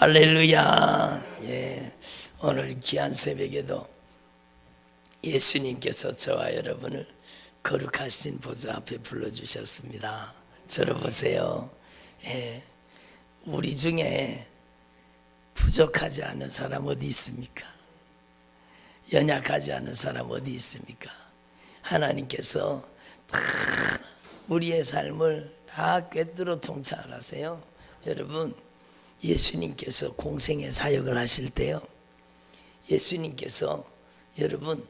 할렐루야. 예, 오늘 귀한 새벽에도 예수님께서 저와 여러분을 거룩하신 보좌 앞에 불러주셨습니다. 저를 보세요. 예, 우리 중에 부족하지 않은 사람 어디 있습니까? 연약하지 않은 사람 어디 있습니까? 하나님께서 다 우리의 삶을 다 꿰뚫어 통찰하세요. 여러분, 예수님께서 공생의 사역을 하실 때요, 예수님께서 여러분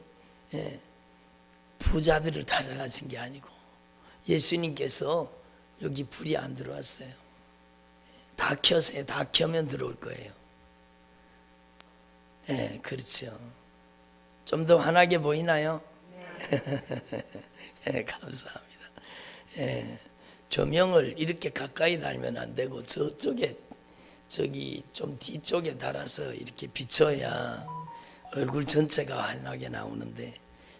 부자들을 찾아가신 게 아니고, 예수님께서 여기 불이 안 들어왔어요. 다 켜세요. 다 켜면 들어올 거예요. 예, 그렇죠. 좀 더 환하게 보이나요? 예, 감사합니다. 예, 조명을 이렇게 가까이 달면 안 되고 저쪽에, 저기 좀 뒤쪽에 달아서 이렇게 비춰야 얼굴 전체가 환하게 나오는데,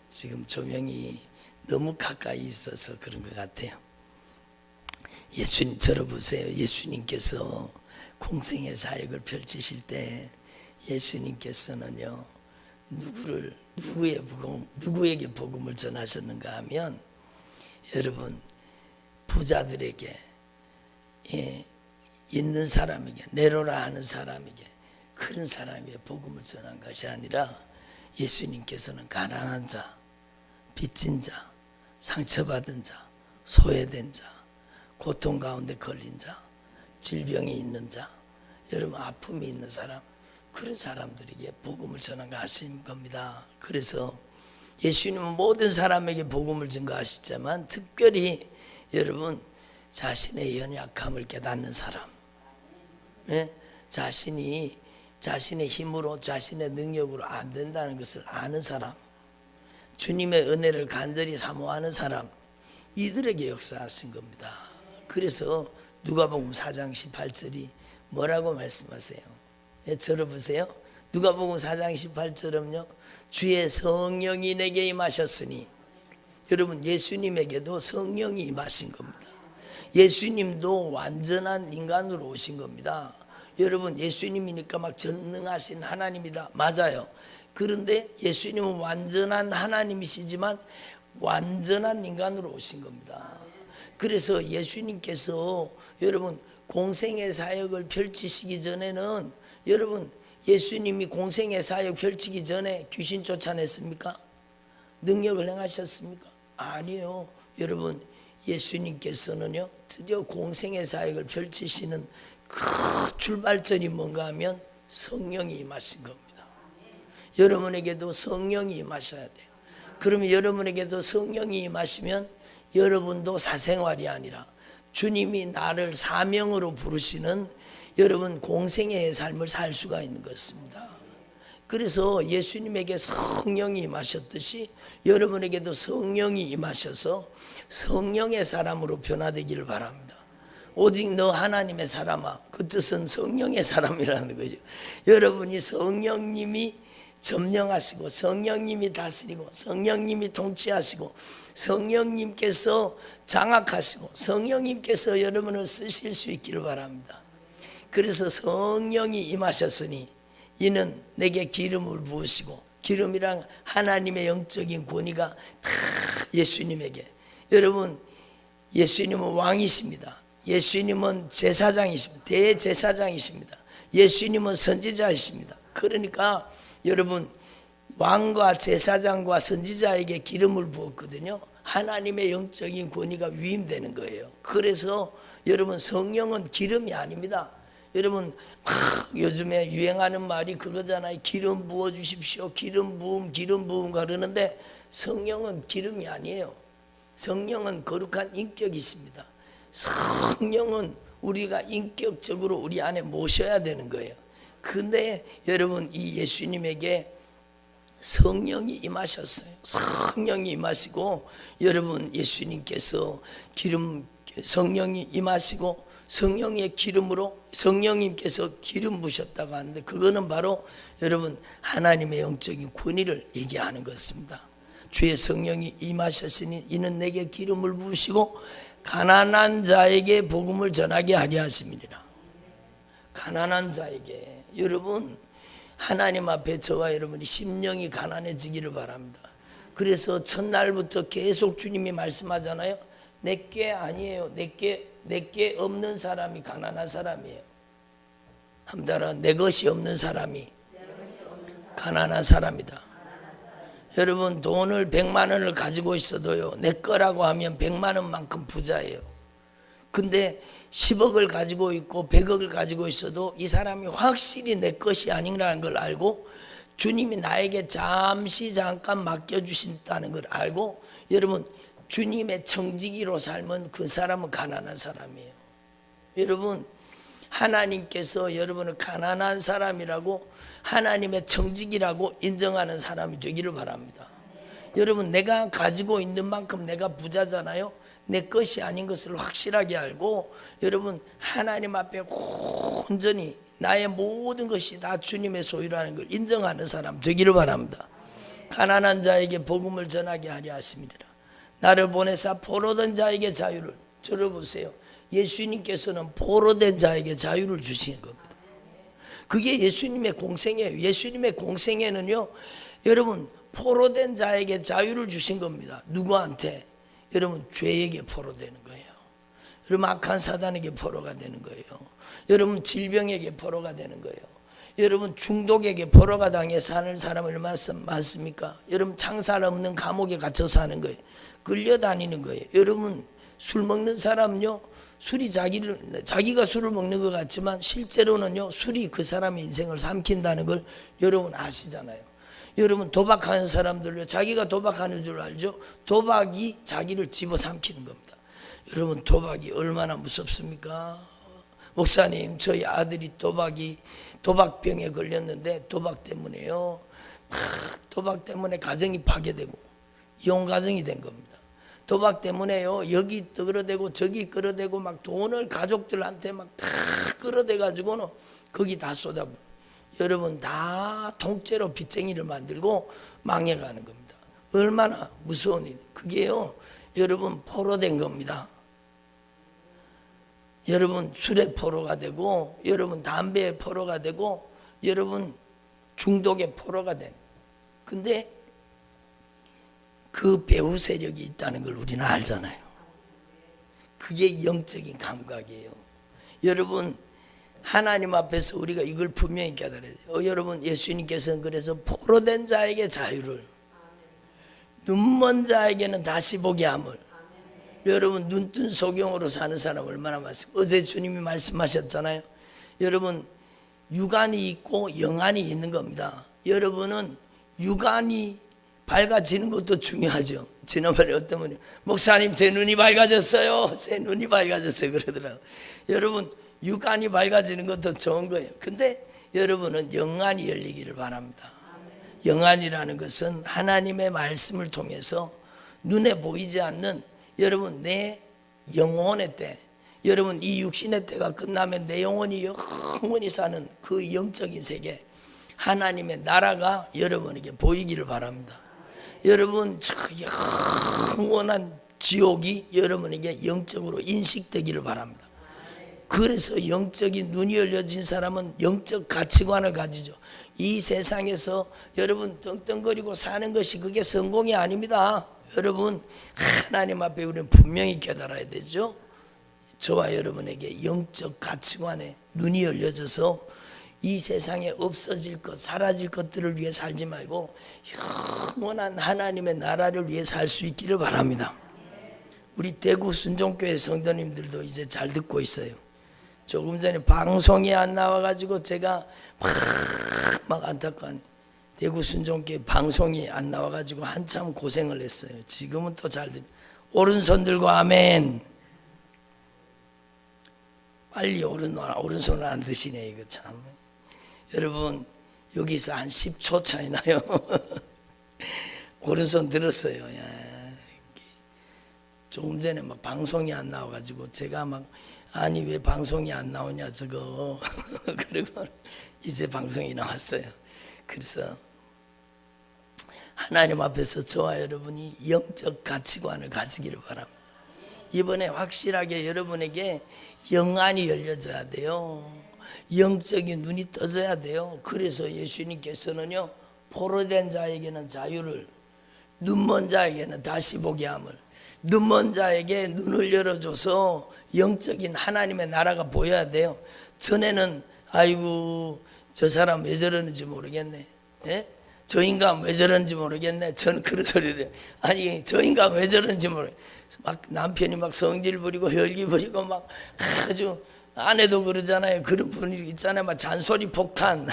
지금 조명이 너무 가까이 있어서 그런 것 같아요. 예수님, 저를 보세요. 예수님께서 공생의 사역을 펼치실 때 예수님께서는요, 누구에게 복음을 전하셨는가 하면, 여러분, 부자들에게, 예, 있는 사람에게, 내로라 하는 사람에게, 그런 사람에게 복음을 전한 것이 아니라, 예수님께서는 가난한 자, 빚진 자, 상처받은 자, 소외된 자, 고통 가운데 걸린 자, 질병이 있는 자, 여러분 아픔이 있는 사람, 그런 사람들에게 복음을 전하신 겁니다. 그래서 예수님은 모든 사람에게 복음을 전가하시지만, 특별히 여러분 자신의 연약함을 깨닫는 사람, 네? 자신의 힘으로, 자신의 능력으로 안 된다는 것을 아는 사람, 주님의 은혜를 간절히 사모하는 사람, 이들에게 역사하신 겁니다. 그래서 누가복음 4장 18절이 뭐라고 말씀하세요? 예, 들어보세요. 누가복음 4장 18절은요, 주의 성령이 내게 임하셨으니, 여러분 예수님에게도 성령이 임하신 겁니다. 예수님도 완전한 인간으로 오신 겁니다. 여러분, 예수님이니까 막 전능하신 하나님이다, 맞아요. 그런데 예수님은 완전한 하나님이시지만 완전한 인간으로 오신 겁니다. 그래서 예수님께서 여러분 공생의 사역을 펼치시기 전에는, 여러분 예수님이 공생의 사역 펼치기 전에 귀신 쫓아냈습니까? 능력을 행하셨습니까? 아니요. 여러분, 예수님께서는요, 드디어 공생의 사역을 펼치시는 그 출발점이 뭔가 하면 성령이 임하신 겁니다. 여러분에게도 성령이 임하셔야 돼요. 그러면 여러분에게도 성령이 임하시면 여러분도 사생활이 아니라 주님이 나를 사명으로 부르시는 여러분 공생의 삶을 살 수가 있는 것입니다. 그래서 예수님에게 성령이 임하셨듯이 여러분에게도 성령이 임하셔서 성령의 사람으로 변화되기를 바랍니다. 오직 너 하나님의 사람아, 그 뜻은 성령의 사람이라는 거죠. 여러분이 성령님이 점령하시고, 성령님이 다스리고, 성령님이 통치하시고, 성령님께서 장악하시고, 성령님께서 여러분을 쓰실 수 있기를 바랍니다. 그래서 성령이 임하셨으니 이는 내게 기름을 부으시고, 기름이란 하나님의 영적인 권위가 다 예수님에게, 여러분 예수님은 왕이십니다. 예수님은 제사장이십니다. 대제사장이십니다. 예수님은 선지자이십니다. 그러니까 여러분 왕과 제사장과 선지자에게 기름을 부었거든요. 하나님의 영적인 권위가 위임되는 거예요. 그래서 여러분 성령은 기름이 아닙니다. 여러분 막 요즘에 유행하는 말이 그거잖아요. 기름 부어 주십시오. 기름 부음 그러는데, 성령은 기름이 아니에요. 성령은 거룩한 인격이 있습니다. 성령은 우리가 인격적으로 우리 안에 모셔야 되는 거예요. 근데 여러분 이 예수님에게 성령이 임하셨어요. 성령이 임하시고, 여러분 예수님께서 성령이 임하시고 성령의 기름으로 성령님께서 기름 부으셨다고 하는데, 그거는 바로 여러분 하나님의 영적인 권위를 얘기하는 것입니다. 주의 성령이 임하셨으니 이는 내게 기름을 부으시고 가난한 자에게 복음을 전하게 하려 하심이니라. 가난한 자에게. 여러분, 하나님 앞에 저와 여러분이 심령이 가난해지기를 바랍니다. 그래서 첫날부터 계속 주님이 말씀하잖아요. 내게 아니에요. 내게 없는 사람이 가난한 사람이에요. 한달아, 내 것이 없는 사람이 가난한 사람이다. 여러분, 돈을 100만 원을 가지고 있어도요, 내 거라고 하면 100만 원만큼 부자예요. 근데 10억을 가지고 있고 100억을 가지고 있어도 이 사람이 확실히 내 것이 아니라는 걸 알고 주님이 나에게 잠깐 맡겨주신다는 걸 알고, 여러분, 주님의 청지기로 살면 그 사람은 가난한 사람이에요. 여러분, 하나님께서 여러분을 가난한 사람이라고, 하나님의 청지기라고 인정하는 사람이 되기를 바랍니다. 여러분, 내가 가지고 있는 만큼 내가 부자잖아요. 내 것이 아닌 것을 확실하게 알고, 여러분, 하나님 앞에 온전히 나의 모든 것이 다 주님의 소유라는 걸 인정하는 사람 되기를 바랍니다. 가난한 자에게 복음을 전하게 하려 하심이니라. 나를 보내사 포로된 자에게 자유를. 저를 보세요. 예수님께서는 포로된 자에게 자유를 주시는 겁니다. 그게 예수님의 공생이에요. 예수님의 공생에는요, 여러분, 포로된 자에게 자유를 주신 겁니다. 누구한테? 여러분, 죄에게 포로되는 거예요. 여러분, 악한 사단에게 포로가 되는 거예요. 여러분, 질병에게 포로가 되는 거예요. 여러분, 중독에게 포로가 당해 사는 사람 얼마나 많습니까? 여러분, 창살 없는 감옥에 갇혀 사는 거예요. 끌려다니는 거예요. 여러분, 술 먹는 사람은요, 술이 자기가 술을 먹는 것 같지만 실제로는요, 술이 그 사람의 인생을 삼킨다는 걸 여러분 아시잖아요. 여러분, 도박하는 사람들요, 자기가 도박하는 줄 알죠? 도박이 자기를 집어삼키는 겁니다. 여러분, 도박이 얼마나 무섭습니까? 목사님, 저희 아들이 도박병에 걸렸는데 도박 때문에요, 도박 때문에 가정이 파괴되고 이혼 가정이 된 겁니다. 도박 때문에요, 여기 끌어대고 저기 끌어대고 막 돈을 가족들한테 막 다 끌어대 가지고는 거기 다 쏟아부어. 여러분, 다 통째로 빚쟁이를 만들고 망해가는 겁니다. 얼마나 무서운 일. 그게요, 여러분, 포로된 겁니다. 여러분, 술의 포로가 되고, 여러분, 담배의 포로가 되고, 여러분, 중독의 포로가 된. 근데 그 배후 세력이 있다는 걸 우리는 알잖아요. 그게 영적인 감각이에요. 여러분, 하나님 앞에서 우리가 이걸 분명히 깨달아야 돼요. 여러분, 예수님께서는 그래서 포로된 자에게 자유를, 눈먼 자에게는 다시 보게 함을. 여러분, 눈뜬 소경으로 사는 사람 얼마나 많습니까? 어제 주님이 말씀하셨잖아요. 여러분, 육안이 있고 영안이 있는 겁니다. 여러분은 육안이 밝아지는 것도 중요하죠. 지난번에 어떤 분이, 목사님, 제 눈이 밝아졌어요. 제 눈이 밝아졌어요. 그러더라고요. 여러분, 육안이 밝아지는 것도 좋은 거예요. 근데 여러분은 영안이 열리기를 바랍니다. 영안이라는 것은 하나님의 말씀을 통해서 눈에 보이지 않는, 여러분, 내 영혼의 때, 여러분, 이 육신의 때가 끝나면 내 영혼이 영원히 사는 그 영적인 세계, 하나님의 나라가 여러분에게 보이기를 바랍니다. 여러분, 영원한 지옥이 여러분에게 영적으로 인식되기를 바랍니다. 그래서 영적인 눈이 열려진 사람은 영적 가치관을 가지죠. 이 세상에서 여러분 떵떵거리고 사는 것이 그게 성공이 아닙니다. 여러분, 하나님 앞에 우리는 분명히 깨달아야 되죠. 저와 여러분에게 영적 가치관에 눈이 열려져서 이 세상에 없어질 것, 사라질 것들을 위해 살지 말고 영원한 하나님의 나라를 위해 살 수 있기를 바랍니다. 우리 대구 순종교회 성도님들도 이제 잘 듣고 있어요. 조금 전에 방송이 안 나와가지고 제가 막 안타까운, 대구 순종교회 방송이 안 나와가지고 한참 고생을 했어요. 지금은 또 잘 오른손 들고 아멘. 빨리 오른손을 안 드시네. 이거 참. 여러분, 여기서 한 10초 차이 나요. 오른손 들었어요. 야, 조금 전에 막 방송이 안 나와가지고 제가 막, 아니 왜 방송이 안 나오냐 저거. 그리고 이제 방송이 나왔어요. 그래서 하나님 앞에서 저와 여러분이 영적 가치관을 가지기를 바랍니다. 이번에 확실하게 여러분에게 영안이 열려져야 돼요. 영적인 눈이 떠져야 돼요. 그래서 예수님께서는요, 포로된 자에게는 자유를, 눈먼 자에게는 다시 보게 함을, 눈먼 자에게 눈을 열어줘서 영적인 하나님의 나라가 보여야 돼요. 전에는 아이고 저 사람 왜 저러는지 모르겠네, 예? 저 인간 왜 저러는지 모르겠네. 저는 그런 소리를, 아니 저 인간 왜 저러는지 모르겠네. 막 남편이 막 성질 부리고 혈기 부리고 막 아주, 아내도 그러잖아요. 그런 분위기 있잖아요. 막 잔소리 폭탄.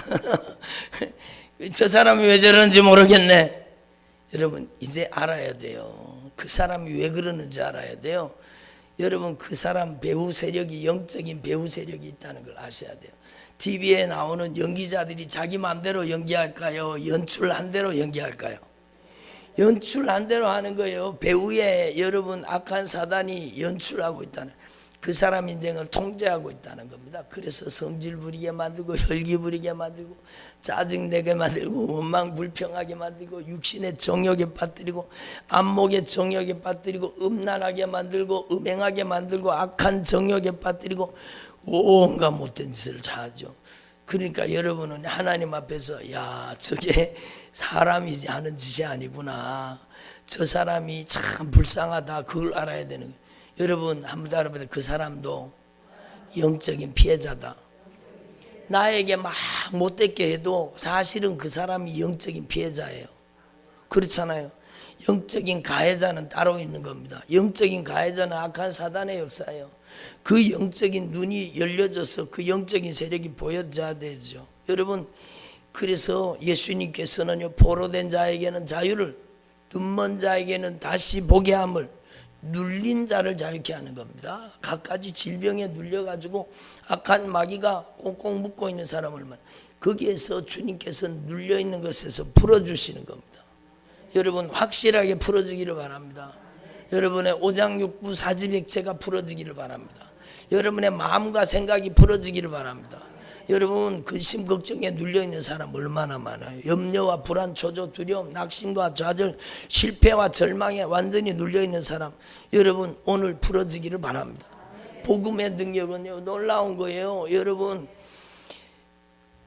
저 사람이 왜 저러는지 모르겠네. 여러분 이제 알아야 돼요. 그 사람이 왜 그러는지 알아야 돼요. 여러분 그 사람 배우 세력이, 영적인 배우 세력이 있다는 걸 아셔야 돼요. TV에 나오는 연기자들이 자기 마음대로 연기할까요? 연출한 대로 연기할까요? 연출한 대로 하는 거예요. 배우에 여러분 악한 사단이 연출하고 있다는, 그 사람 인생을 통제하고 있다는 겁니다. 그래서 성질 부리게 만들고 혈기 부리게 만들고 짜증내게 만들고 원망 불평하게 만들고 육신의 정욕에 빠뜨리고 안목의 정욕에 빠뜨리고 음란하게 만들고 음행하게 만들고 악한 정욕에 빠뜨리고 온갖 못된 짓을 다 하죠. 그러니까 여러분은 하나님 앞에서 야 저게 사람이 하는 짓이 아니구나, 저 사람이 참 불쌍하다, 그걸 알아야 되는 거예요. 여러분 한번 알아보세요. 그 사람도 영적인 피해자다. 나에게 막 못되게 해도 사실은 그 사람이 영적인 피해자예요. 그렇잖아요. 영적인 가해자는 따로 있는 겁니다. 영적인 가해자는 악한 사단의 역사예요. 그 영적인 눈이 열려져서 그 영적인 세력이 보여져야 되죠. 여러분 그래서 예수님께서는요, 포로된 자에게는 자유를, 눈먼 자에게는 다시 보게 함을, 눌린 자를 자유케 하는 겁니다. 갖가지 질병에 눌려가지고 악한 마귀가 꽁꽁 묶고 있는 사람을 거기에서 주님께서는 눌려있는 것에서 풀어주시는 겁니다. 여러분 확실하게 풀어지기를 바랍니다. 여러분의 오장육부 사지백체가 풀어지기를 바랍니다. 여러분의 마음과 생각이 풀어지기를 바랍니다. 여러분 근심 걱정에 눌려있는 사람 얼마나 많아요. 염려와 불안, 초조, 두려움, 낙심과 좌절, 실패와 절망에 완전히 눌려있는 사람, 여러분 오늘 풀어지기를 바랍니다. 복음의 능력은요 놀라운 거예요. 여러분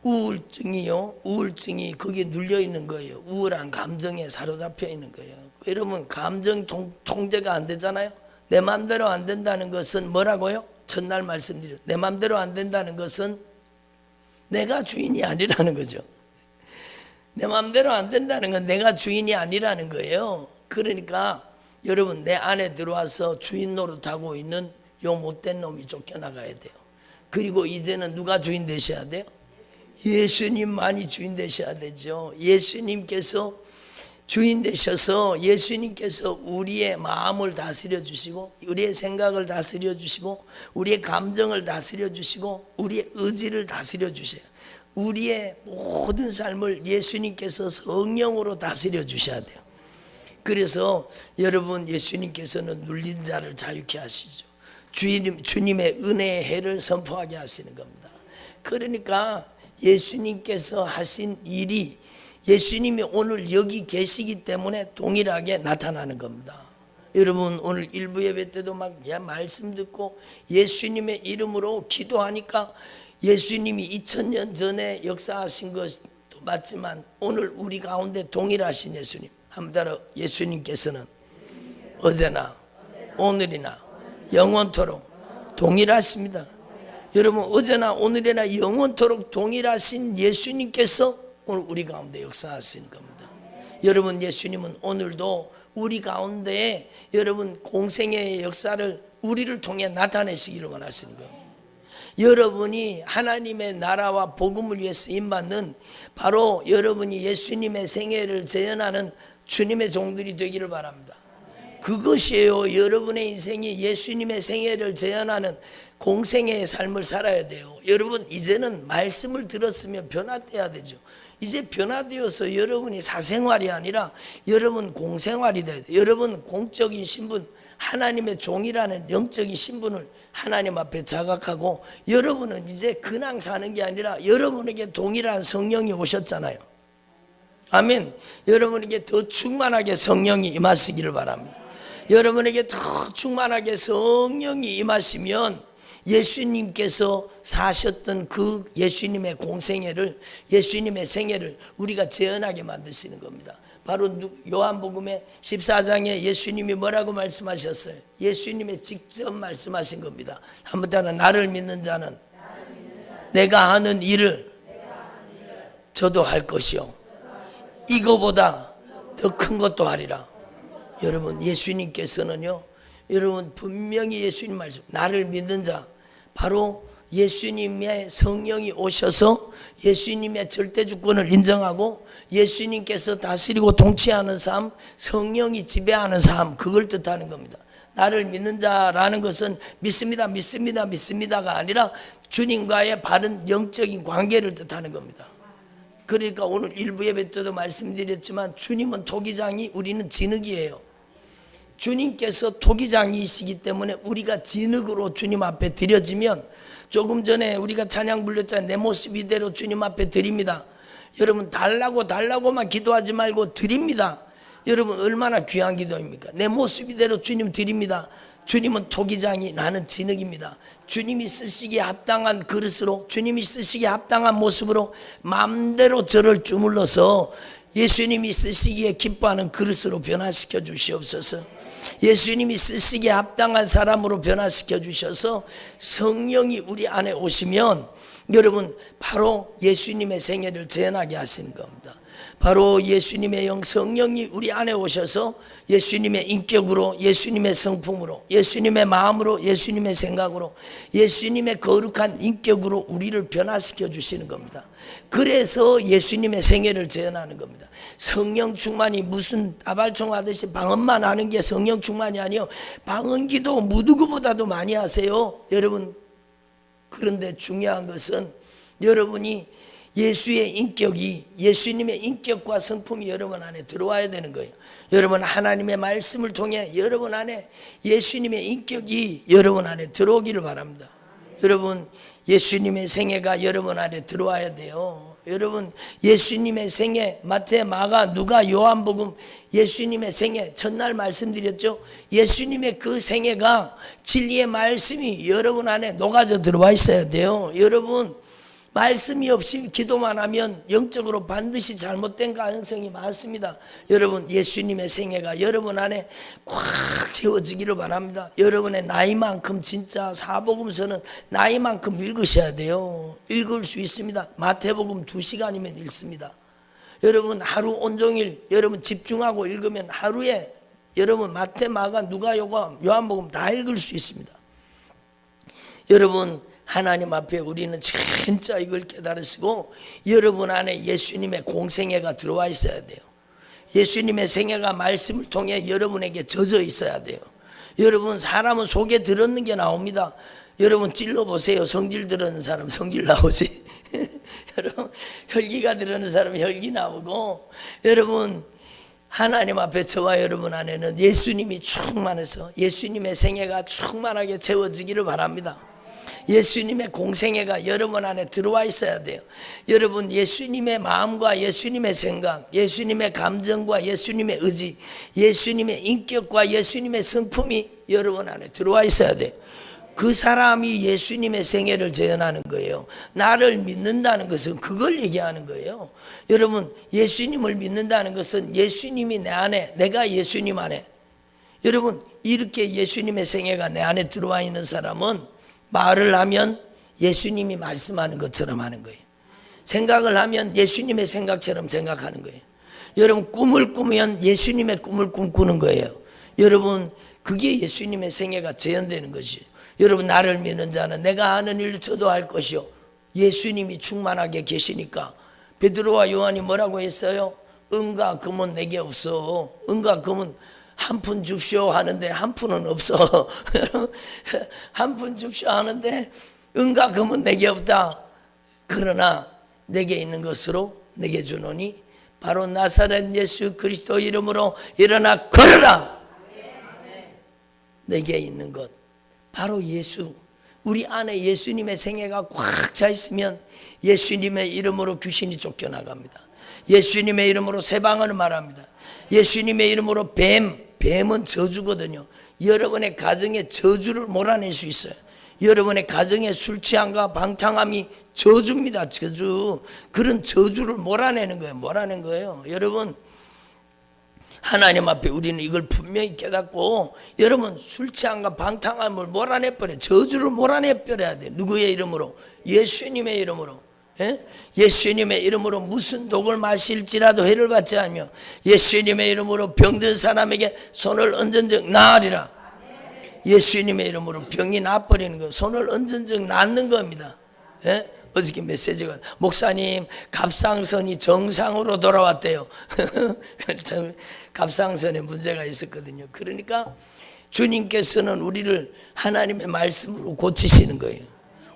우울증이 거기에 눌려있는 거예요. 우울한 감정에 사로잡혀 있는 거예요. 여러분 감정 통제가 안 되잖아요. 내 마음대로 안 된다는 것은 뭐라고요? 첫날 말씀드렸죠. 내 마음대로 안 된다는 것은 내가 주인이 아니라는 거죠. 내 마음대로 안 된다는 건 내가 주인이 아니라는 거예요. 그러니까 여러분 내 안에 들어와서 주인 노릇하고 있는 요 못된 놈이 쫓겨나가야 돼요. 그리고 이제는 누가 주인 되셔야 돼요? 예수님만이 주인 되셔야 되죠. 예수님께서 주인 되셔서 예수님께서 우리의 마음을 다스려 주시고 우리의 생각을 다스려 주시고 우리의 감정을 다스려 주시고 우리의 의지를 다스려 주세요. 우리의 모든 삶을 예수님께서 성령으로 다스려 주셔야 돼요. 그래서 여러분 예수님께서는 눌린 자를 자유케 하시죠. 주님의 은혜의 해를 선포하게 하시는 겁니다. 그러니까 예수님께서 하신 일이 예수님이 오늘 여기 계시기 때문에 동일하게 나타나는 겁니다. 여러분 오늘 일부 예배 때도 막 말씀 듣고 예수님의 이름으로 기도하니까 예수님이 2000년 전에 역사하신 것도 맞지만 오늘 우리 가운데 동일하신 예수님, 한번 따라 예수님께서는 어제나 오늘이나 영원토록 동일하십니다. 여러분 어제나 오늘이나 영원토록 동일하신 예수님께서 오늘 우리 가운데 역사하시는 겁니다. 여러분 예수님은 오늘도 우리 가운데 여러분 공생애의 역사를 우리를 통해 나타내시기를 원하시는 겁니다. 여러분이 하나님의 나라와 복음을 위해 쓰임받는 바로 여러분이 예수님의 생애를 재현하는 주님의 종들이 되기를 바랍니다. 그것이에요. 여러분의 인생이 예수님의 생애를 재현하는 공생애의 삶을 살아야 돼요. 여러분 이제는 말씀을 들었으면 변화돼야 되죠. 이제 변화되어서 여러분이 사생활이 아니라 여러분 공생활이 돼야 돼요. 여러분 공적인 신분, 하나님의 종이라는 영적인 신분을 하나님 앞에 자각하고 여러분은 이제 그냥 사는 게 아니라 여러분에게 동일한 성령이 오셨잖아요. 아멘. 여러분에게 더 충만하게 성령이 임하시기를 바랍니다. 여러분에게 더 충만하게 성령이 임하시면 예수님께서 사셨던 그 예수님의 공생애를, 예수님의 생애를 우리가 재현하게 만드시는 겁니다. 바로 요한복음의 14장에 예수님이 뭐라고 말씀하셨어요? 예수님이 직접 말씀하신 겁니다. 한번 따라, 나를 믿는 자는 내가 하는 일을 저도 할 것이요 이거보다 더 큰 것도 하리라. 여러분, 예수님께서는요, 여러분 분명히 예수님 말씀, 나를 믿는 자, 바로 예수님의 성령이 오셔서 예수님의 절대주권을 인정하고 예수님께서 다스리고 통치하는 삶, 성령이 지배하는 삶, 그걸 뜻하는 겁니다. 나를 믿는 자라는 것은 믿습니다, 믿습니다, 믿습니다가 아니라 주님과의 바른 영적인 관계를 뜻하는 겁니다. 그러니까 오늘 일부 예배 때도 말씀드렸지만 주님은 토기장이, 우리는 진흙이에요. 주님께서 토기장이시기 때문에 우리가 진흙으로 주님 앞에 드려지면, 조금 전에 우리가 찬양 불렸잖아요. 내 모습 이대로 주님 앞에 드립니다. 여러분, 달라고만 기도하지 말고 드립니다. 여러분, 얼마나 귀한 기도입니까? 내 모습 이대로 주님 드립니다. 주님은 토기장이, 나는 진흙입니다. 주님이 쓰시기에 합당한 그릇으로, 주님이 쓰시기에 합당한 모습으로 마음대로 저를 주물러서 예수님이 쓰시기에 기뻐하는 그릇으로 변화시켜 주시옵소서. 예수님이 쓰시기에 합당한 사람으로 변화시켜 주셔서 성령이 우리 안에 오시면 여러분, 바로 예수님의 생애를 재현하게 하시는 겁니다. 바로 예수님의 영 성령이 우리 안에 오셔서 예수님의 인격으로, 예수님의 성품으로, 예수님의 마음으로, 예수님의 생각으로, 예수님의 거룩한 인격으로 우리를 변화시켜 주시는 겁니다. 그래서 예수님의 생애를 재현하는 겁니다. 성령 충만이 무슨 다발총 하듯이 방언만 하는 게 성령 충만이 아니요, 방언기도 누구보다도 많이 하세요, 여러분. 그런데 중요한 것은 여러분이 예수의 인격이, 예수님의 인격과 성품이 여러분 안에 들어와야 되는 거예요. 여러분, 하나님의 말씀을 통해 여러분 안에 예수님의 인격이 여러분 안에 들어오기를 바랍니다. 여러분, 예수님의 생애가 여러분 안에 들어와야 돼요. 여러분, 예수님의 생애, 마태, 마가, 누가, 요한복음, 예수님의 생애, 첫날 말씀드렸죠. 예수님의 그 생애가, 진리의 말씀이 여러분 안에 녹아져 들어와 있어야 돼요. 여러분, 말씀이 없이 기도만 하면 영적으로 반드시 잘못된 가능성이 많습니다. 여러분, 예수님의 생애가 여러분 안에 꽉 채워지기를 바랍니다. 여러분의 나이만큼, 진짜 사복음서는 나이만큼 읽으셔야 돼요. 읽을 수 있습니다. 마태복음 2시간이면 읽습니다. 여러분, 하루 온종일 여러분 집중하고 읽으면 하루에 여러분 마태, 마가, 누가, 요한복음 다 읽을 수 있습니다. 여러분, 하나님 앞에 우리는 진짜 이걸 깨달으시고 여러분 안에 예수님의 공생애가 들어와 있어야 돼요. 예수님의 생애가 말씀을 통해 여러분에게 젖어 있어야 돼요. 여러분, 사람은 속에 들었는 게 나옵니다. 여러분, 찔러보세요. 성질 들었는 사람 성질 나오지. 여러분, 혈기가 들었는 사람 혈기 나오고, 여러분, 하나님 앞에 저와 여러분 안에는 예수님이 충만해서 예수님의 생애가 충만하게 채워지기를 바랍니다. 예수님의 공생애가 여러분 안에 들어와 있어야 돼요. 여러분, 예수님의 마음과 예수님의 생각, 예수님의 감정과 예수님의 의지, 예수님의 인격과 예수님의 성품이 여러분 안에 들어와 있어야 돼요. 그 사람이 예수님의 생애를 재현하는 거예요. 나를 믿는다는 것은 그걸 얘기하는 거예요. 여러분, 예수님을 믿는다는 것은 예수님이 내 안에, 내가 예수님 안에, 여러분, 이렇게 예수님의 생애가 내 안에 들어와 있는 사람은 말을 하면 예수님이 말씀하는 것처럼 하는 거예요. 생각을 하면 예수님의 생각처럼 생각하는 거예요. 여러분, 꿈을 꾸면 예수님의 꿈을 꿈꾸는 거예요. 여러분, 그게 예수님의 생애가 재현되는 것이에요. 여러분, 나를 믿는 자는 내가 하는 일을 저도 할 것이요. 예수님이 충만하게 계시니까 베드로와 요한이 뭐라고 했어요? 은과 금은 내게 없어. 은과 금은 한 푼 줍쇼 하는데 한 푼은 없어. 한 푼 줍쇼 하는데 은과 금은 내게 없다. 그러나 내게 있는 것으로 내게 주노니 바로 나사렛 예수 그리스도 이름으로 일어나 걸어라. 내게 있는 것 바로 예수. 우리 안에 예수님의 생애가 꽉 차 있으면 예수님의 이름으로 귀신이 쫓겨나갑니다. 예수님의 이름으로 새 방언을 말합니다. 예수님의 이름으로 뱀은 저주거든요. 여러분의 가정에 저주를 몰아낼 수 있어요. 여러분의 가정에 술 취함과 방탕함이 저주입니다. 저주. 그런 저주를 몰아내는 거예요. 몰아낸 거예요. 여러분, 하나님 앞에 우리는 이걸 분명히 깨닫고, 여러분 술 취함과 방탕함을 몰아내버려. 저주를 몰아내버려야 돼. 누구의 이름으로? 예수님의 이름으로. 예수님의 이름으로 무슨 독을 마실지라도 해를 받지 않으며, 예수님의 이름으로 병든 사람에게 손을 얹은 적 나으리라. 예수님의 이름으로 병이 나버리는 거, 손을 얹은 적 낫는 겁니다. 어저께 메시지가, 목사님 갑상선이 정상으로 돌아왔대요. 갑상선에 문제가 있었거든요. 그러니까 주님께서는 우리를 하나님의 말씀으로 고치시는 거예요.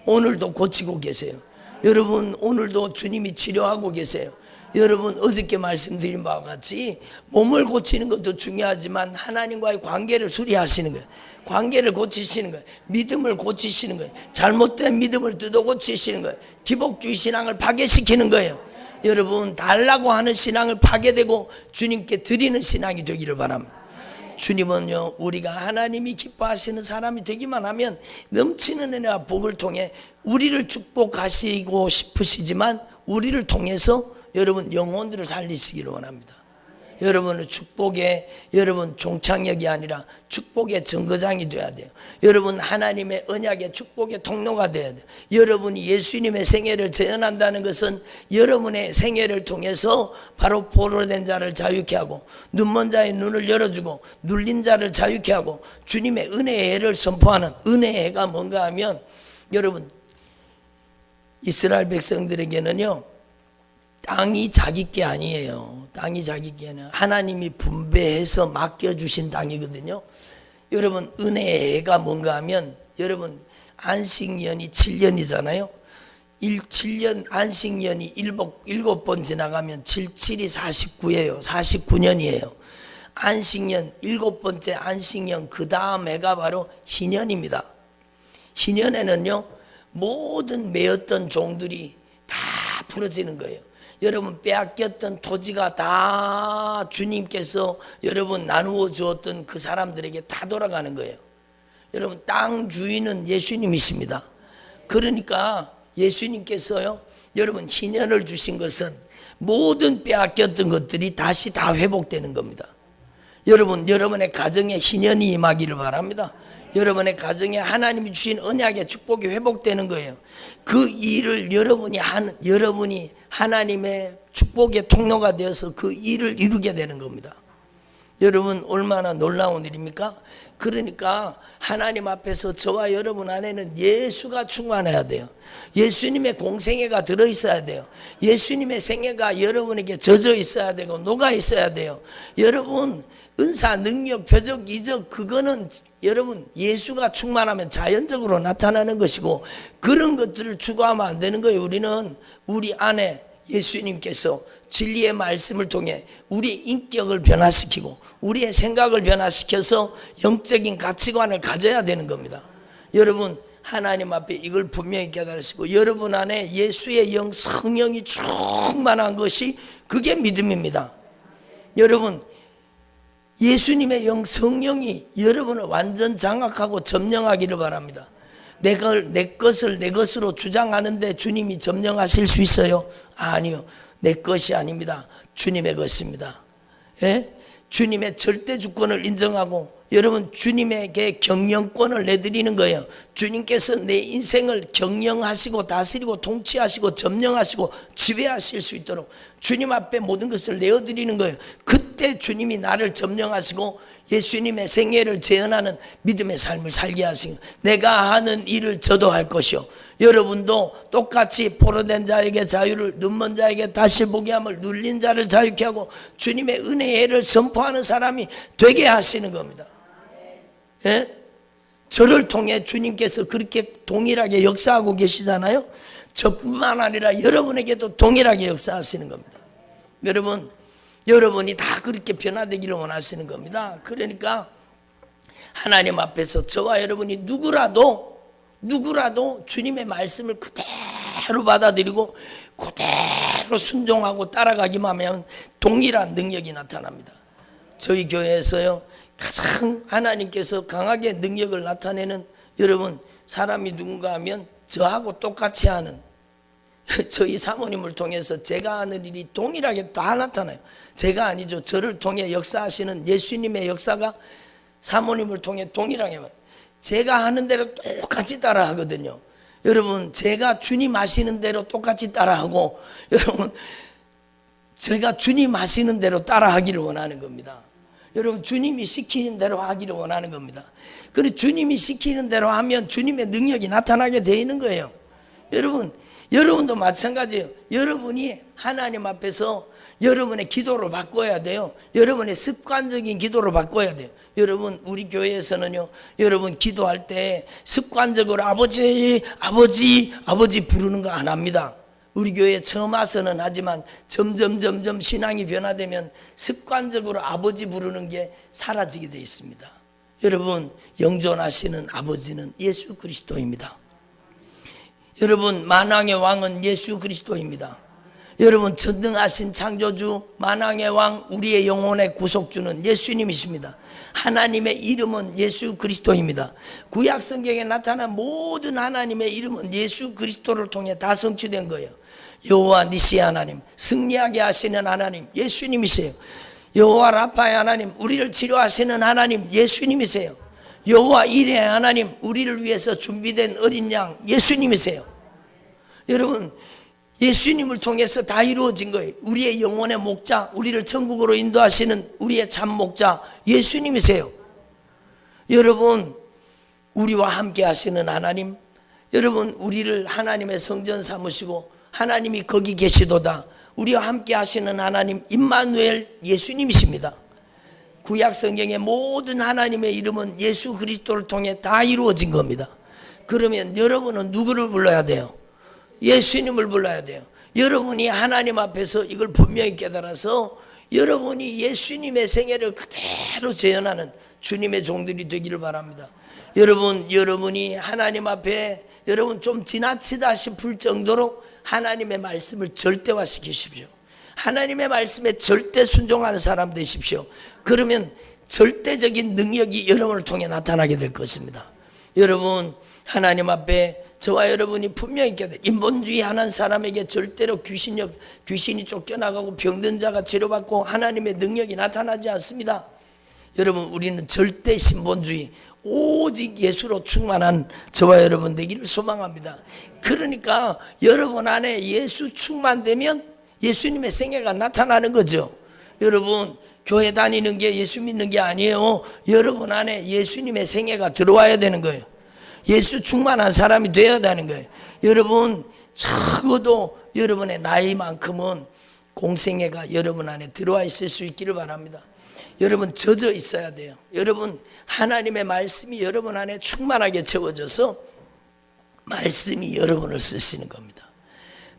오늘도 고치고 계세요. 여러분, 오늘도 주님이 치료하고 계세요. 여러분, 어저께 말씀드린 바와 같이 몸을 고치는 것도 중요하지만 하나님과의 관계를 수리하시는 거예요. 관계를 고치시는 거예요. 믿음을 고치시는 거예요. 잘못된 믿음을 뜯어 고치시는 거예요. 기복주의 신앙을 파괴시키는 거예요. 여러분, 달라고 하는 신앙을 파괴되고 주님께 드리는 신앙이 되기를 바랍니다. 주님은요, 우리가 하나님이 기뻐하시는 사람이 되기만 하면 넘치는 은혜와 복을 통해 우리를 축복하시고 싶으시지만, 우리를 통해서 여러분 영혼들을 살리시기를 원합니다. 여러분은 축복의, 여러분 종착역이 아니라 축복의 정거장이 돼야 돼요. 여러분 하나님의 언약의 축복의 통로가 돼야 돼요. 여러분이 예수님의 생애를 재현한다는 것은 여러분의 생애를 통해서 바로 포로된 자를 자유케 하고, 눈먼 자의 눈을 열어주고, 눌린 자를 자유케 하고, 주님의 은혜의 해를 선포하는, 은혜의 해가 뭔가 하면, 여러분 이스라엘 백성들에게는요, 땅이 자기 게 아니에요. 땅이 자기 게 아니에요. 하나님이 분배해서 맡겨주신 땅이거든요. 여러분, 은혜의 해가 뭔가 하면, 여러분 안식년이 7년이잖아요 7년 안식년이 7번 지나가면 77이 49예요 49년이에요 안식년 7번째 안식년, 그 다음 해가 바로 희년입니다. 희년에는요, 모든 매였던 종들이 다 풀어지는 거예요. 여러분, 빼앗겼던 토지가 다 주님께서 여러분 나누어 주었던 그 사람들에게 다 돌아가는 거예요. 여러분, 땅 주인은 예수님이십니다. 그러니까 예수님께서요, 여러분 희년을 주신 것은 모든 빼앗겼던 것들이 다시 다 회복되는 겁니다. 여러분, 여러분의 가정에 희년이 임하기를 바랍니다. 여러분의 가정에 하나님이 주신 언약의 축복이 회복되는 거예요. 그 일을 여러분이 하나님의 축복의 통로가 되어서 그 일을 이루게 되는 겁니다. 여러분, 얼마나 놀라운 일입니까? 그러니까 하나님 앞에서 저와 여러분 안에는 예수가 충만해야 돼요. 예수님의 공생애가 들어있어야 돼요. 예수님의 생애가 여러분에게 젖어 있어야 되고 녹아 있어야 돼요. 여러분, 은사, 능력, 표적, 이적, 그거는 여러분 예수가 충만하면 자연적으로 나타나는 것이고, 그런 것들을 추구하면 안 되는 거예요. 우리는 우리 안에 예수님께서 진리의 말씀을 통해 우리의 인격을 변화시키고 우리의 생각을 변화시켜서 영적인 가치관을 가져야 되는 겁니다. 여러분, 하나님 앞에 이걸 분명히 깨달으시고, 여러분 안에 예수의 영, 성령이 충만한 것이 그게 믿음입니다. 여러분, 예수님의 영, 성령이 여러분을 완전 장악하고 점령하기를 바랍니다. 내 것을 내 것으로 주장하는데 주님이 점령하실 수 있어요? 아니요, 내 것이 아닙니다. 주님의 것입니다. 주님의 절대 주권을 인정하고 여러분 주님에게 경영권을 내드리는 거예요. 주님께서 내 인생을 경영하시고 다스리고 통치하시고 점령하시고 지배하실 수 있도록 주님 앞에 모든 것을 내어드리는 거예요. 그때 주님이 나를 점령하시고 예수님의 생애를 재현하는 믿음의 삶을 살게 하시고, 내가 하는 일을 저도 할 것이요, 여러분도 똑같이 포로된 자에게 자유를, 눈먼 자에게 다시 보게 함을, 눌린 자를 자유케 하고 주님의 은혜의 해를 선포하는 사람이 되게 하시는 겁니다. 예? 저를 통해 주님께서 그렇게 동일하게 역사하고 계시잖아요. 저뿐만 아니라 여러분에게도 동일하게 역사하시는 겁니다. 여러분이 다 그렇게 변화되기를 원하시는 겁니다. 그러니까 하나님 앞에서 저와 여러분이 누구라도 주님의 말씀을 그대로 받아들이고 그대로 순종하고 따라가기만 하면 동일한 능력이 나타납니다. 저희 교회에서요, 가장 하나님께서 강하게 능력을 나타내는 여러분 사람이 누군가 하면 저하고 똑같이 하는 저희 사모님을 통해서 제가 하는 일이 동일하게 다 나타나요. 제가 아니죠. 저를 통해 역사하시는 예수님의 역사가 사모님을 통해 동일하게 제가 하는 대로 똑같이 따라하거든요. 여러분, 제가 주님 하시는 대로 똑같이 따라하고, 여러분, 제가 주님 하시는 대로 따라하기를 원하는 겁니다. 여러분, 주님이 시키는 대로 하기를 원하는 겁니다. 그리고 주님이 시키는 대로 하면 주님의 능력이 나타나게 되어 있는 거예요. 여러분도 마찬가지예요. 여러분이 하나님 앞에서 여러분의 기도를 바꿔야 돼요. 여러분의 습관적인 기도를 바꿔야 돼요. 여러분, 우리 교회에서는요, 여러분 기도할 때 습관적으로 아버지 부르는 거 안 합니다. 우리 교회에 처음 와서는 하지만 점점 신앙이 변화되면 습관적으로 아버지 부르는 게 사라지게 되어 있습니다. 여러분, 영존하시는 아버지는 예수 그리스도입니다. 여러분, 만왕의 왕은 예수 그리스도입니다. 여러분, 전능하신 창조주, 만왕의 왕, 우리의 영혼의 구속주는 예수님이십니다. 하나님의 이름은 예수 그리스도입니다. 구약 성경에 나타난 모든 하나님의 이름은 예수 그리스도를 통해 다 성취된 거예요. 여호와 니시 하나님, 승리하게 하시는 하나님 예수님이세요. 여호와 라파의 하나님, 우리를 치료하시는 하나님 예수님이세요. 여호와 이레의 하나님, 우리를 위해서 준비된 어린 양 예수님이세요. 여러분, 예수님을 통해서 다 이루어진 거예요. 우리의 영혼의 목자, 우리를 천국으로 인도하시는 우리의 참 목자 예수님이세요. 여러분, 우리와 함께 하시는 하나님, 여러분, 우리를 하나님의 성전 삼으시고 하나님이 거기 계시도다. 우리와 함께 하시는 하나님 임마누엘 예수님이십니다. 구약 성경의 모든 하나님의 이름은 예수 그리스도를 통해 다 이루어진 겁니다. 그러면 여러분은 누구를 불러야 돼요? 예수님을 불러야 돼요. 여러분이 하나님 앞에서 이걸 분명히 깨달아서 여러분이 예수님의 생애를 그대로 재현하는 주님의 종들이 되기를 바랍니다. 여러분이 하나님 앞에 여러분 좀 지나치다 싶을 정도로 하나님의 말씀을 절대화시키십시오. 하나님의 말씀에 절대 순종하는 사람 되십시오. 그러면 절대적인 능력이 여러분을 통해 나타나게 될 것입니다. 여러분, 하나님 앞에 저와 여러분이 분명히 깨달아요. 인본주의 하는 사람에게 절대로 귀신이 쫓겨나가고 병든 자가 치료받고 하나님의 능력이 나타나지 않습니다. 여러분, 우리는 절대 신본주의, 오직 예수로 충만한 저와 여러분 되기를 소망합니다. 그러니까 여러분 안에 예수 충만되면 예수님의 생애가 나타나는 거죠. 여러분, 교회 다니는 게 예수 믿는 게 아니에요. 여러분 안에 예수님의 생애가 들어와야 되는 거예요. 예수 충만한 사람이 되어야 되는 거예요. 여러분, 적어도 여러분의 나이만큼은 공생애가 여러분 안에 들어와 있을 수 있기를 바랍니다. 여러분, 젖어 있어야 돼요. 여러분, 하나님의 말씀이 여러분 안에 충만하게 채워져서 말씀이 여러분을 쓰시는 겁니다.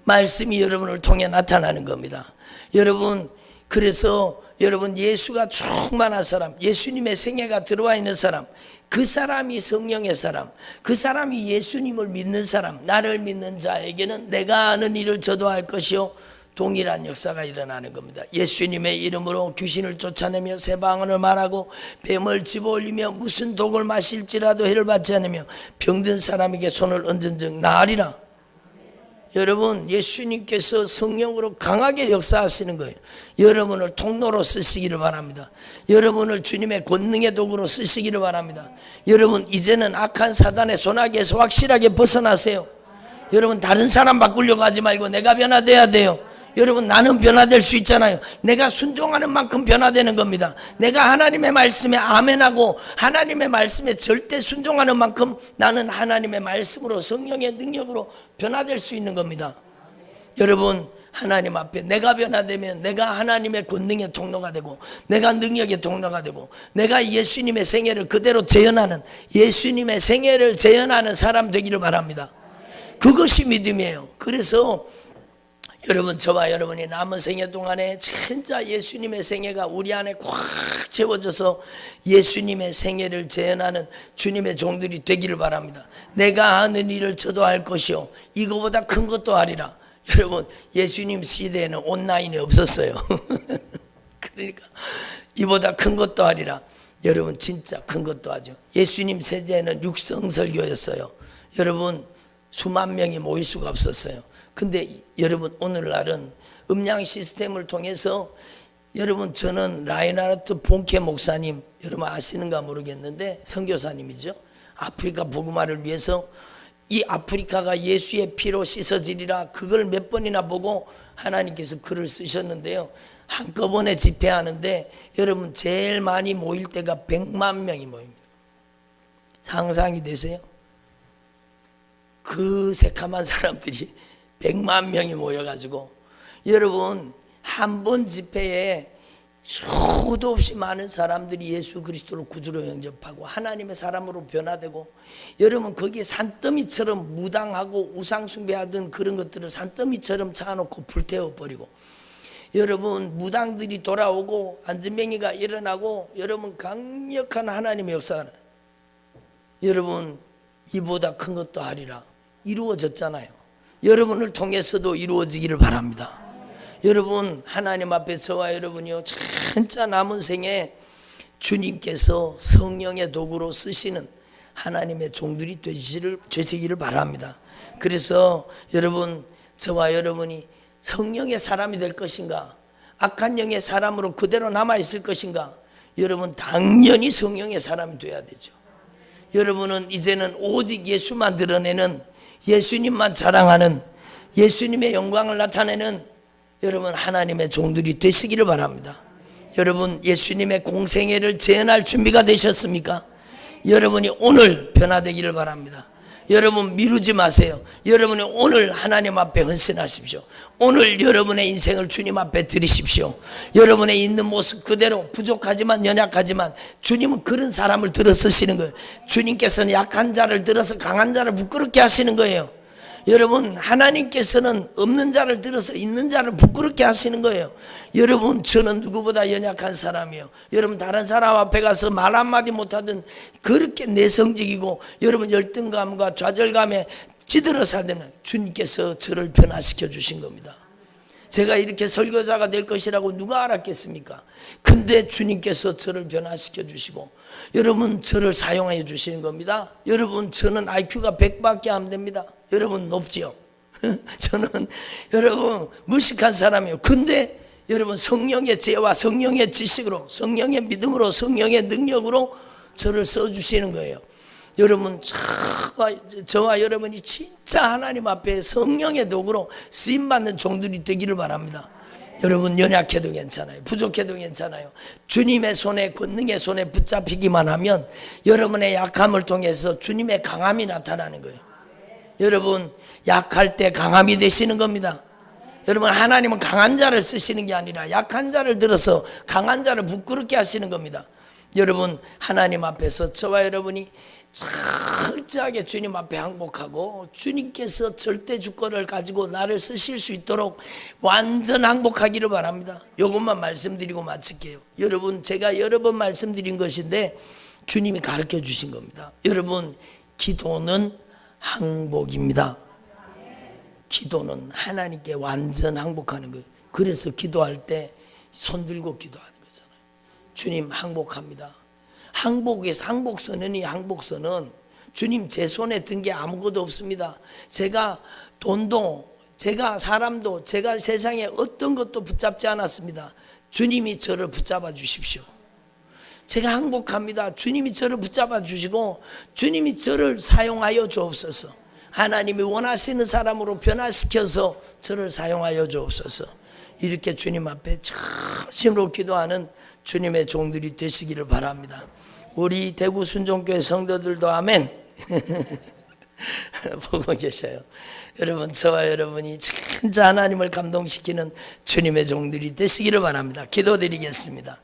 말씀이 여러분을 통해 나타나는 겁니다. 여러분, 그래서 여러분, 예수가 충만한 사람, 예수님의 생애가 들어와 있는 사람, 그 사람이 성령의 사람, 그 사람이 예수님을 믿는 사람, 나를 믿는 자에게는 내가 아는 일을 저도 할 것이요 동일한 역사가 일어나는 겁니다. 예수님의 이름으로 귀신을 쫓아내며 새 방언을 말하고 뱀을 집어올리며 무슨 독을 마실지라도 해를 받지 않으며 병든 사람에게 손을 얹은 즉 나으리라. 여러분, 예수님께서 성령으로 강하게 역사하시는 거예요. 여러분을 통로로 쓰시기를 바랍니다. 여러분을 주님의 권능의 도구로 쓰시기를 바랍니다. 여러분, 이제는 악한 사단의 손아귀에서 확실하게 벗어나세요. 여러분, 다른 사람 바꾸려고 하지 말고 내가 변화돼야 돼요. 여러분, 나는 변화될 수 있잖아요. 내가 순종하는 만큼 변화되는 겁니다. 내가 하나님의 말씀에 아멘하고 하나님의 말씀에 절대 순종하는 만큼 나는 하나님의 말씀으로 성령의 능력으로 변화될 수 있는 겁니다. 여러분, 하나님 앞에 내가 변화되면 내가 하나님의 권능의 통로가 되고 내가 능력의 통로가 되고 내가 예수님의 생애를 그대로 재현하는, 예수님의 생애를 재현하는 사람 되기를 바랍니다. 그것이 믿음이에요. 그래서 여러분, 저와 여러분이 남은 생애 동안에 진짜 예수님의 생애가 우리 안에 꽉 채워져서 예수님의 생애를 재현하는 주님의 종들이 되기를 바랍니다. 내가 하는 일을 저도 할 것이요 이거보다 큰 것도 하리라. 여러분, 예수님 시대에는 온라인이 없었어요. 그러니까 이보다 큰 것도 하리라. 여러분, 진짜 큰 것도 하죠. 예수님 세대에는 육성설교였어요. 여러분 수만 명이 모일 수가 없었어요. 근데 여러분 오늘날은 음량 시스템을 통해서 여러분 저는 라인하르트 본케 목사님 여러분 아시는가 모르겠는데 선교사님이죠. 아프리카 복음화를 위해서 이 아프리카가 예수의 피로 씻어지리라 그걸 몇 번이나 보고 하나님께서 글을 쓰셨는데요. 한꺼번에 집회하는데 여러분 제일 많이 모일 때가 100만 명이 모입니다. 상상이 되세요? 그 새카만 사람들이 100만 명이 모여가지고 여러분 한 번 집회에 수도 없이 많은 사람들이 예수 그리스도를 구주로 영접하고 하나님의 사람으로 변화되고 여러분 거기에 산더미처럼 무당하고 우상숭배하던 그런 것들을 산더미처럼 차놓고 불태워버리고 여러분 무당들이 돌아오고 안진뱅이가 일어나고 여러분 강력한 하나님의 역사가 여러분 이보다 큰 것도 아니라 이루어졌잖아요. 여러분을 통해서도 이루어지기를 바랍니다. 여러분 하나님 앞에 저와 여러분이요 진짜 남은 생에 주님께서 성령의 도구로 쓰시는 하나님의 종들이 되시기를 바랍니다. 그래서 여러분 저와 여러분이 성령의 사람이 될 것인가 악한 영의 사람으로 그대로 남아있을 것인가 여러분 당연히 성령의 사람이 돼야 되죠. 여러분은 이제는 오직 예수만 드러내는 예수님만 자랑하는 예수님의 영광을 나타내는 여러분 하나님의 종들이 되시기를 바랍니다. 여러분 예수님의 공생애를 재현할 준비가 되셨습니까? 여러분이 오늘 변화되기를 바랍니다. 여러분 미루지 마세요. 여러분이 오늘 하나님 앞에 헌신하십시오. 오늘 여러분의 인생을 주님 앞에 드리십시오. 여러분의 있는 모습 그대로 부족하지만 연약하지만 주님은 그런 사람을 들어 쓰시는 거예요. 주님께서는 약한 자를 들어서 강한 자를 부끄럽게 하시는 거예요. 여러분 하나님께서는 없는 자를 들어서 있는 자를 부끄럽게 하시는 거예요. 여러분 저는 누구보다 연약한 사람이에요. 여러분 다른 사람 앞에 가서 말 한마디 못하던 그렇게 내성적이고 여러분 열등감과 좌절감에 찌들어 살면 주님께서 저를 변화시켜 주신 겁니다. 제가 이렇게 설교자가 될 것이라고 누가 알았겠습니까? 근데 주님께서 저를 변화시켜 주시고 여러분 저를 사용해 주시는 겁니다. 여러분 저는 IQ가 100밖에 안 됩니다. 여러분 높지요? 저는 여러분 무식한 사람이에요. 근데 여러분 성령의 지혜와 성령의 지식으로 성령의 믿음으로 성령의 능력으로 저를 써주시는 거예요. 여러분 저와 여러분이 진짜 하나님 앞에 성령의 도구로 쓰임받는 종들이 되기를 바랍니다. 여러분 연약해도 괜찮아요. 부족해도 괜찮아요. 주님의 손에 권능의 손에 붙잡히기만 하면 여러분의 약함을 통해서 주님의 강함이 나타나는 거예요. 여러분 약할 때 강함이 되시는 겁니다. 여러분 하나님은 강한 자를 쓰시는 게 아니라 약한 자를 들어서 강한 자를 부끄럽게 하시는 겁니다. 여러분 하나님 앞에서 저와 여러분이 철저하게 주님 앞에 항복하고 주님께서 절대 주권을 가지고 나를 쓰실 수 있도록 완전 항복하기를 바랍니다. 이것만 말씀드리고 마칠게요. 여러분 제가 여러 번 말씀드린 것인데 주님이 가르쳐 주신 겁니다. 여러분 기도는 항복입니다. 기도는 하나님께 완전 항복하는 거예요. 그래서 기도할 때 손 들고 기도하는 거잖아요. 주님 항복합니다. 항복선은 주님 제 손에 든 게 아무것도 없습니다. 제가 돈도 제가 사람도 제가 세상에 어떤 것도 붙잡지 않았습니다. 주님이 저를 붙잡아 주십시오. 제가 항복합니다. 주님이 저를 붙잡아 주시고 주님이 저를 사용하여 주옵소서. 하나님이 원하시는 사람으로 변화시켜서 저를 사용하여 주옵소서. 이렇게 주님 앞에 진심으로 기도하는 주님의 종들이 되시기를 바랍니다. 우리 대구 순종교회 성도들도 아멘. 보고 계셔요. 여러분 저와 여러분이 진짜 하나님을 감동시키는 주님의 종들이 되시기를 바랍니다. 기도드리겠습니다.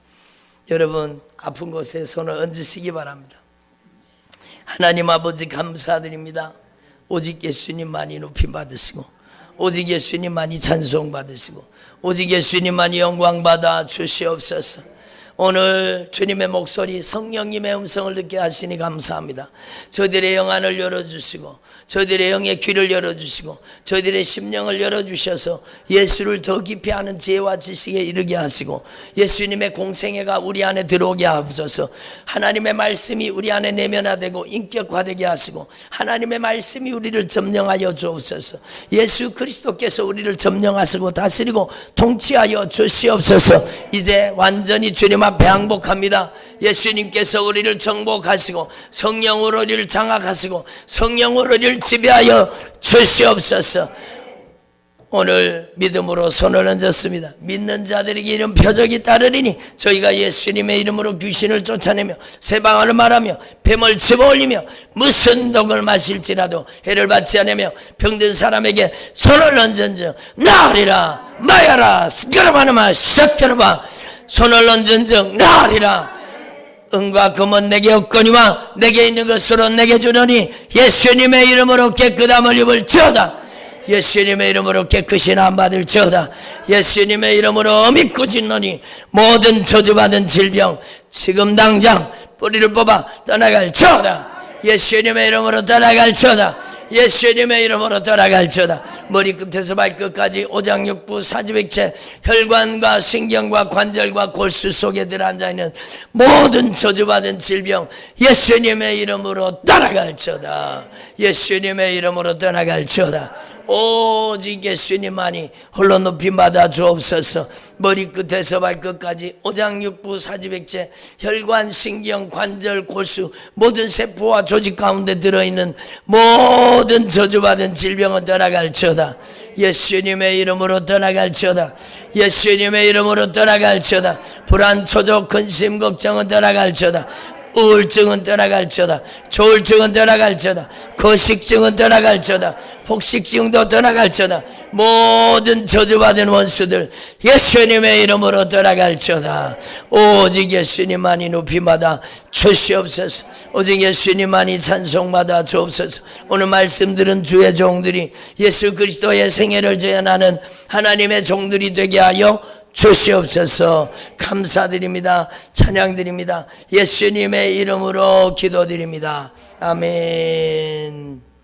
여러분 아픈 곳에 손을 얹으시기 바랍니다. 하나님 아버지 감사드립니다. 오직 예수님만이 높임 받으시고 오직 예수님만이 찬송 받으시고 오직 예수님만이 영광 받아 주시옵소서. 오늘 주님의 목소리 성령님의 음성을 듣게 하시니 감사합니다. 저들의 영안을 열어주시고 저희들의 영의 귀를 열어주시고 저희들의 심령을 열어주셔서 예수를 더 깊이 아는 지혜와 지식에 이르게 하시고 예수님의 공생애가 우리 안에 들어오게 하옵소서. 하나님의 말씀이 우리 안에 내면화되고 인격화되게 하시고 하나님의 말씀이 우리를 점령하여 주옵소서. 예수 그리스도께서 우리를 점령하시고 다스리고 통치하여 주시옵소서. 이제 완전히 주님 앞에 항복합니다. 예수님께서 우리를 정복하시고 성령으로 우리를 장악하시고 성령으로 우리를 지배하여 주시옵소서. 오늘 믿음으로 손을 얹었습니다. 믿는 자들에게 이런 표적이 따르리니 저희가 예수님의 이름으로 귀신을 쫓아내며 새방언을 말하며 뱀을 집어올리며 무슨 독을 마실지라도 해를 받지 않으며 병든 사람에게 손을 얹은즉 나으리라. 마야라 스겨라바나마 샤켜라바. 손을 얹은즉 나으리라. 은과 금은 내게 없거니와 내게 있는 것으로 내게 주노니 예수님의 이름으로 깨끗함을 입을지어다. 예수님의 이름으로 깨끗이 나음받을지어다. 예수님의 이름으로 믿고 짓노니 모든 저주받은 질병 지금 당장 뿌리를 뽑아 떠나갈지어다. 예수님의 이름으로 떠나갈지어다. 예수님의 이름으로 떠나갈지어다. 머리끝에서 발끝까지 오장육부 사지백체 혈관과 신경과 관절과 골수 속에 들어앉아있는 모든 저주받은 질병 예수님의 이름으로 떠나갈지어다. 예수님의 이름으로 떠나갈지어다. 오직 예수님만이 홀로 높임받아 주옵소서. 머리끝에서 발끝까지 오장육부 사지백체 혈관 신경 관절 골수 모든 세포와 조직 가운데 들어있는 모든 저주받은 질병은 떠나갈지어다. 예수님의 이름으로 떠나갈지어다. 예수님의 이름으로 떠나갈지어다. 불안 초조 근심 걱정은 떠나갈지어다. 우울증은 떠나갈지어다. 조울증은 떠나갈지어다. 거식증은 떠나갈지어다. 폭식증도 떠나갈지어다. 모든 저주받은 원수들 예수님의 이름으로 떠나갈지어다. 오직 예수님만이 높임받아 주시옵소서. 오직 예수님만이 찬송받아 주옵소서. 오늘 말씀 들은 주의 종들이 예수 그리스도의 생애를 재현하는 하나님의 종들이 되게 하여 주시옵소서. 감사드립니다. 찬양드립니다. 예수님의 이름으로 기도드립니다. 아멘.